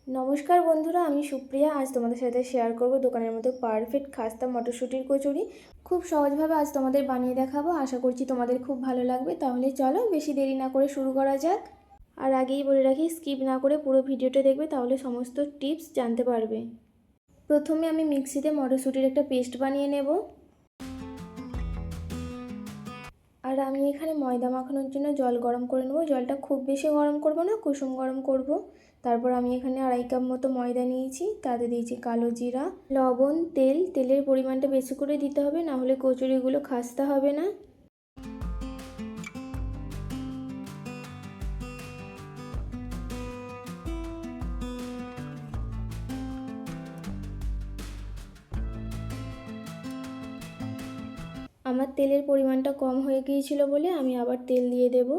নমস্কার বন্ধুরা, আমি সুপ্রিয়া। আজ তোমাদের সাথে শেয়ার করব দোকানের মতো পারফেক্ট খাস্তা মটরশুঁটির কচুরি। খুব সহজভাবে আজ তোমাদের বানিয়ে দেখাবো। আশা করছি তোমাদের খুব ভালো লাগবে। তাহলে চলো বেশি দেরি না করে শুরু করা যাক। আর আগেই বলে রাখি, স্কিপ না করে পুরো ভিডিওটা দেখবে, তাহলে সমস্ত টিপস জানতে পারবে। প্রথমে আমি মিক্সিতে মটরশুঁটির একটা পেস্ট বানিয়ে নেব। আর আমি এখানে ময়দা মাখানোর জন্য জল গরম করে নেব। জলটা খুব বেশি গরম করব না, কুসুম গরম করব। তারপর আমি এখানে 2.5 কাপ মতো ময়দা নিয়েছি, তাতে দিয়েছি কালো জিরা, লবণ, তেলের পরিমাণটা বেশি করে দিতে হবে, না হলে কচুরিগুলো খাস্তা হবে না। আমার তেলের পরিমাণটা কম হয়ে গিয়েছিল বলে আমি আবার তেল দিয়ে দেব।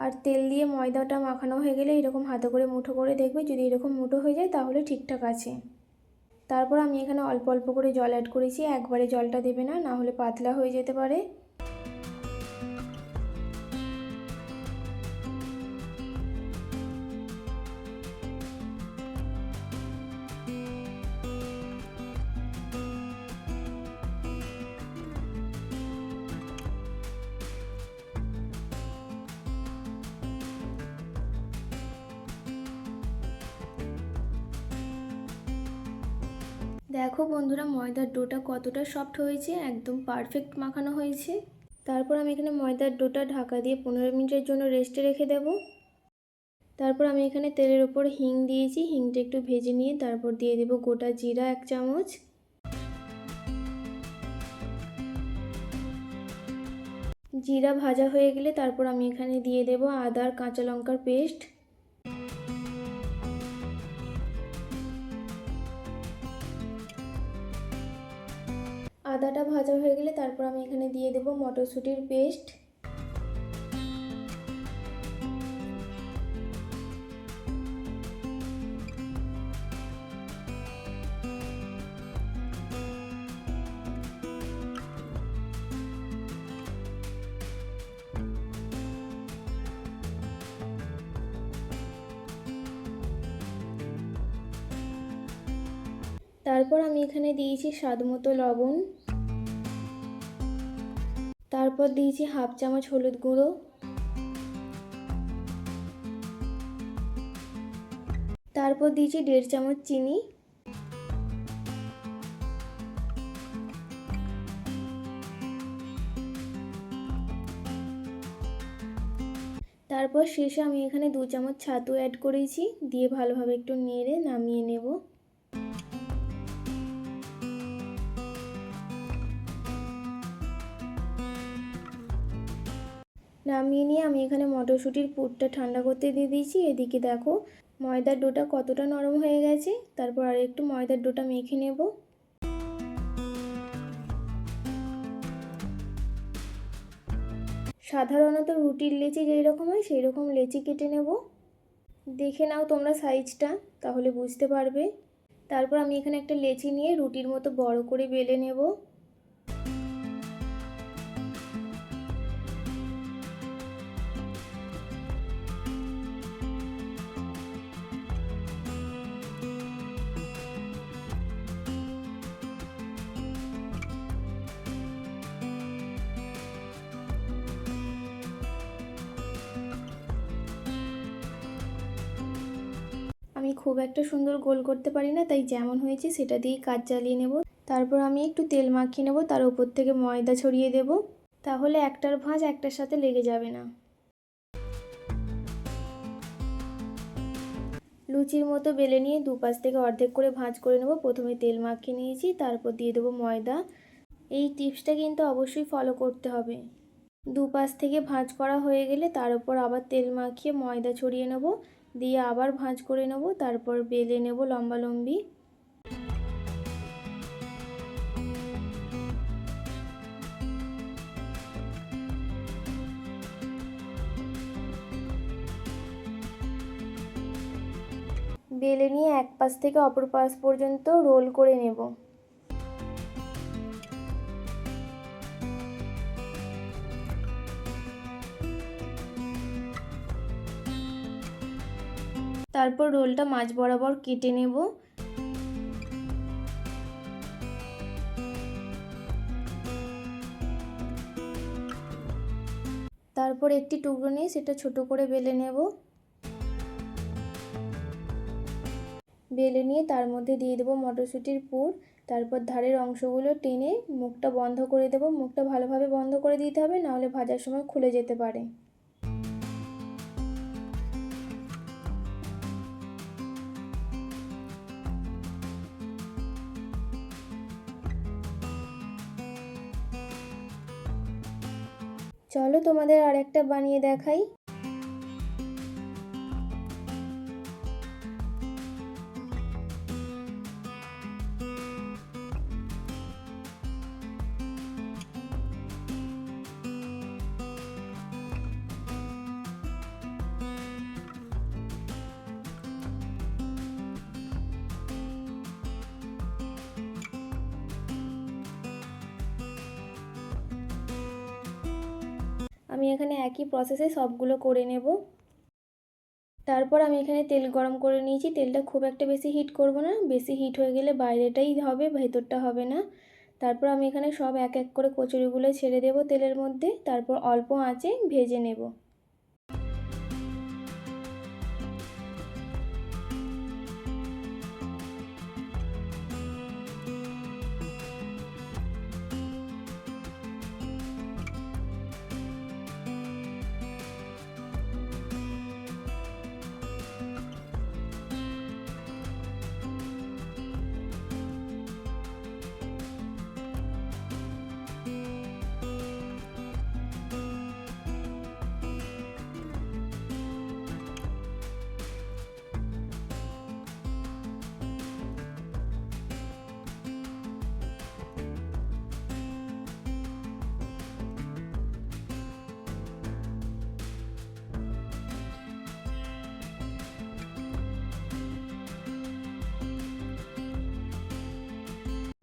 আর তেল দিয়ে ময়দাটা মাখানো হয়ে গেলে এরকম হাতে করে মুঠো করে দেখবে, যদি এরকম মুঠো হয়ে যায় তাহলে ঠিকঠাক আছে। তারপর আমি এখানে অল্প অল্প করে জল অ্যাড করেছি, একবারে জলটা দেবে না, না হলে পাতলা হয়ে যেতে পারে। দেখো বন্ধুরা, ময়দার ডোটা কতটা সফট হয়েছে, একদম পারফেক্ট মাখানো হয়েছে। তারপর আমি এখানে ময়দার ডোটা ঢাকা দিয়ে 15 মিনিটের জন্য রেস্টে রেখে দেব। তারপর আমি এখানে তেলের ওপর হিং দিয়েছি, হিংটা একটু ভেজে নিয়ে তারপর দিয়ে দেব গোটা জিরা 1 চামচ। জিরা ভাজা হয়ে গেলে তারপর আমি এখানে দিয়ে দেব আদা আর কাঁচা লঙ্কার পেস্ট। আদাটা ভাজা হয়ে গেলে তারপর আমি এখানে দিয়ে দেব মটরশুঁটির পেস্ট। তারপর আমি এখানে দিয়েছি স্বাদ মতো লবণ। তারপর দিয়েছি 1/2 চামচ হলুদ গুঁড়ো। তারপর দিয়েছি 1.5 চামচ চিনি। তারপর শেষে আমি এখানে 2 চামচ ছাতু অ্যাড করেছি, দিয়ে ভালোভাবে একটু নেড়ে নামিয়ে নেব। নামিয়ে নিয়ে আমি এখানে মটরশুঁটির পুরটা ঠান্ডা করতে দিয়ে দিয়েছি। এদিকে দেখো ময়দার ডোটা কতটা নরম হয়ে গেছে। তারপর আর একটু ময়দার ডোটা মেখে নেব। সাধারণত রুটির লেচি যেই রকম হয় সেই রকম লেচি কেটে নেব। দেখে নাও তোমরা সাইজটা, তাহলে বুঝতে পারবে। তারপর আমি এখানে একটা লেচি নিয়ে রুটির মতো বড় করে বেলে নেব। আমি খুব একটা সুন্দর গোল করতে পারি না, তাই যেমন হয়েছে সেটা দিয়েই কাজ চালিয়ে নেব। তারপর আমি একটু তেল মাখিয়ে নেব, তার উপর থেকে ময়দা ছড়িয়ে দেব, তাহলে একটার ভাঁজ একটার সাথে লেগে যাবে না। লুচির মতো বেলে নিয়ে দুপাশ থেকে অর্ধেক করে ভাঁজ করে নেব। প্রথমে তেল মাখিয়ে নিয়েছি, তারপর দিয়ে দেবো ময়দা। এই টিপসটা কিন্তু অবশ্যই ফলো করতে হবে। দুপাশ থেকে ভাঁজ করা হয়ে গেলে তার উপর আবার তেল মাখিয়ে ময়দা ছড়িয়ে নেব, দিয়ে আবার ভাঁজ করে নেব, তারপর বেলে নেব লম্বালম্বি। বেলে নিয়ে এক পাশ থেকে অপর পাশ পর্যন্ত রোল করে নেব। তারপর রোলটা মাঝ বরাবর কেটে নেব। তারপর একটি টুকরো নিয়ে সেটা ছোট করে বেলে নেব। বেলে নিয়ে তার মধ্যে দিয়ে দেবো মটরশুঁটির পুর। তারপর ধারের অংশগুলো টেনে মুখটা বন্ধ করে দেব। মুখটা ভালোভাবে বন্ধ করে দিতে হবে, নাহলে ভাজার সময় খুলে যেতে পারে। চলো তোমাদের আরেকটা বানিয়ে দেখাই। আমি এখানে একই প্রসেসে সবগুলো করে নেব। তারপর আমি এখানে তেল গরম করে নিয়েছি। তেলটা খুব একটা বেশি হিট করব না, বেশি হিট হয়ে গেলে বাইরেটাই হবে, ভেতরটা হবে না। তারপর আমি এখানে সব এক এক করে কচুরিগুলো ছেড়ে দেব তেলের মধ্যে। তারপর অল্প আঁচে ভেজে নেব।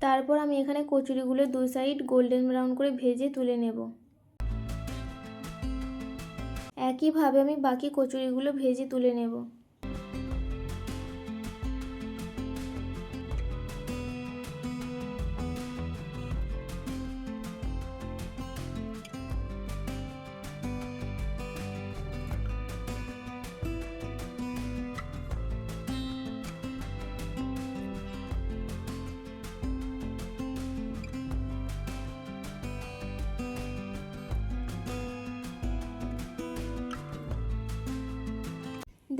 তারপর আমি এখানে কচুরিগুলো দুই সাইড গোল্ডেন ব্রাউন করে ভেজে তুলে নেব। একইভাবে আমি বাকি কচুরিগুলো ভেজে তুলে নেব।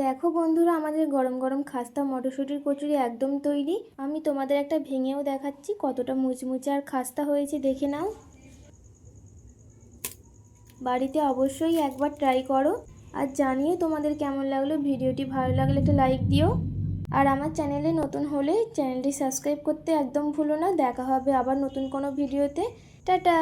দেখো বন্ধুরা, আমাদের গরম গরম খাস্তা মটরশুঁটির কচুরি একদম তৈরি। আমি তোমাদের একটা ভেঙেও দেখাচ্ছি কতটা মুচমুচে আর খাস্তা হয়েছে, দেখে নাও। বাড়িতে অবশ্যই একবার ট্রাই করো আর জানিয়ে তোমাদের কেমন লাগলো। ভিডিওটি ভালো লাগলে একটা লাইক দিও, আর আমার চ্যানেলে নতুন হলে চ্যানেলটি সাবস্ক্রাইব করতে একদম ভুলো না। দেখা হবে আবার নতুন কোনো ভিডিওতে। টাটা।